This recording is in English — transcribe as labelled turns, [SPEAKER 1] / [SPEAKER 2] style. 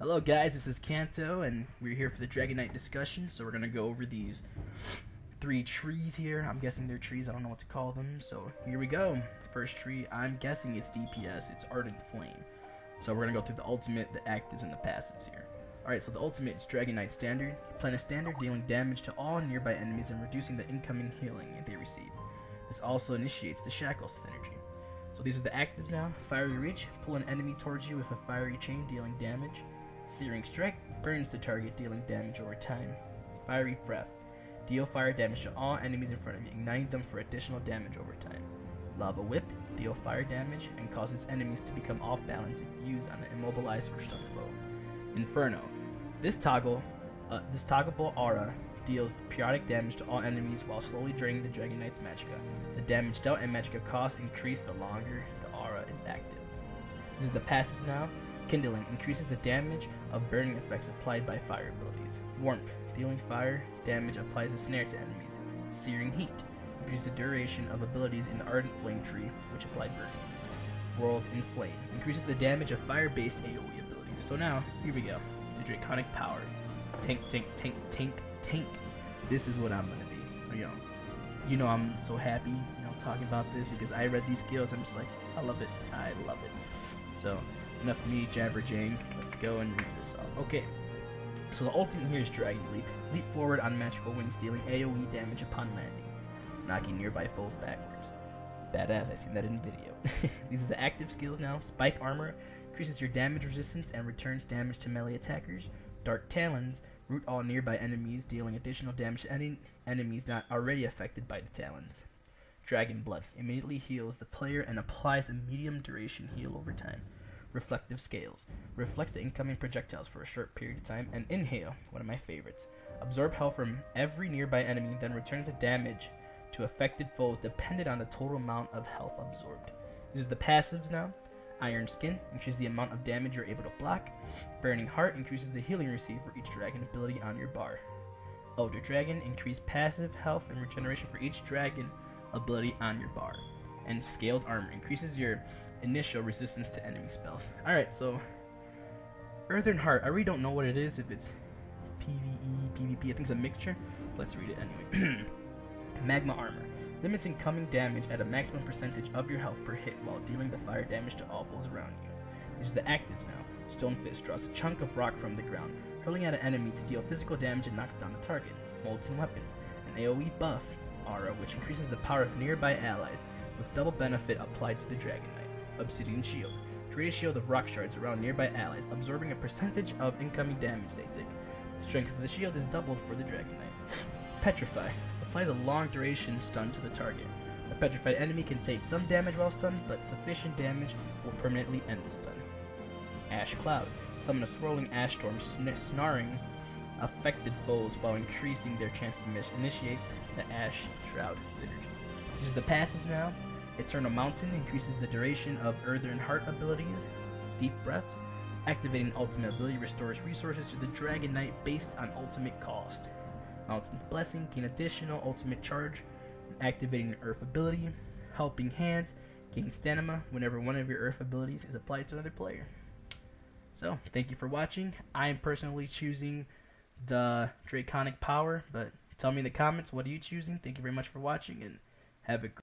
[SPEAKER 1] Hello guys, this is Kanto, and we're here for the DragonKnight discussion, so we're going to go over these 3 trees here. I'm guessing they're trees, I don't know what to call them, so here we go. First tree, I'm guessing it's DPS, it's Ardent Flame. So we're going to go through the ultimate, the actives, and the passives here. Alright, so the ultimate is DragonKnight Standard. You plan a standard dealing damage to all nearby enemies and reducing the incoming healing they receive. This also initiates the Shackle synergy. So these are the actives now. Fiery Reach, pull an enemy towards you with a fiery chain dealing damage. Searing Strike, burns the target dealing damage over time. Fiery Breath, deal fire damage to all enemies in front of you, igniting them for additional damage over time. Lava Whip, deal fire damage and causes enemies to become off balance if used on an immobilized or stunned foe. Inferno, this toggable aura deals periodic damage to all enemies while slowly draining the DragonKnight's magicka. The damage dealt and magicka cost increase the longer the aura is active. This is the passive now. Kindling increases the damage of burning effects applied by fire abilities. Warmth, dealing fire damage applies a snare to enemies. Searing Heat increases the duration of abilities in the Ardent Flame tree, which apply burning. World in Flame increases the damage of fire-based AoE abilities. So now, here we go. The Draconic Power. Tank, tank, tank, tank, tank. This is what I'm gonna be. You know I'm so happy, talking about this because I read these skills. I'm just like, I love it. I love it. So enough of me jabber-jaying. Let's go and read this off. Okay. So the ultimate here is Dragon Leap. Leap forward on magical wings, dealing AoE damage upon landing, knocking nearby foes backwards. Badass. I've seen that in video. These are the active skills now. Spike Armor increases your damage resistance and returns damage to melee attackers. Dark Talons root all nearby enemies, dealing additional damage to any enemies not already affected by the talons. Dragon Blood immediately heals the player and applies a medium duration heal over time. Reflective Scales reflects the incoming projectiles for a short period of time. And Inhale, one of my favorites, absorb health from every nearby enemy, then returns the damage to affected foes dependent on the total amount of health absorbed. These are the passives now. Iron Skin increases the amount of damage you're able to block. Burning Heart increases the healing received for each dragon ability on your bar. Elder Dragon increase passive health and regeneration for each dragon ability on your bar. And Scaled Armor increases your initial resistance to enemy spells. Alright, so Earthen Heart, I really don't know what it is, if it's PvE, PvP, I think it's a mixture. Let's read it anyway. Magma Armor limits incoming damage at a maximum percentage of your health per hit while dealing the fire damage to all foes around you. These are the actives now. Stone Fist draws a chunk of rock from the ground, hurling at an enemy to deal physical damage and knocks down the target. Molten Weapons, an AoE buff aura which increases the power of nearby allies with double benefit applied to the DragonKnight. Obsidian Shield, create a shield of rock shards around nearby allies, absorbing a percentage of incoming damage they take. The strength of the shield is doubled for the DragonKnight. Petrify applies a long duration stun to the target. A petrified enemy can take some damage while stunned, but sufficient damage will permanently end the stun. Ash Cloud, summon a swirling ash storm snarling affected foes while increasing their chance to miss. Initiates the Ash Shroud synergy. This is the passive now. Eternal Mountain increases the duration of Earthen Heart abilities. Deep Breaths, activating ultimate ability, restores resources to the DragonKnight based on ultimate cost. Mountain's Blessing, gain additional ultimate charge, activating an Earth ability. Helping Hands, gain stamina whenever one of your Earth abilities is applied to another player. So, thank you for watching. I am personally choosing the Draconic Power, but tell me in the comments, what are you choosing? Thank you very much for watching, and have a great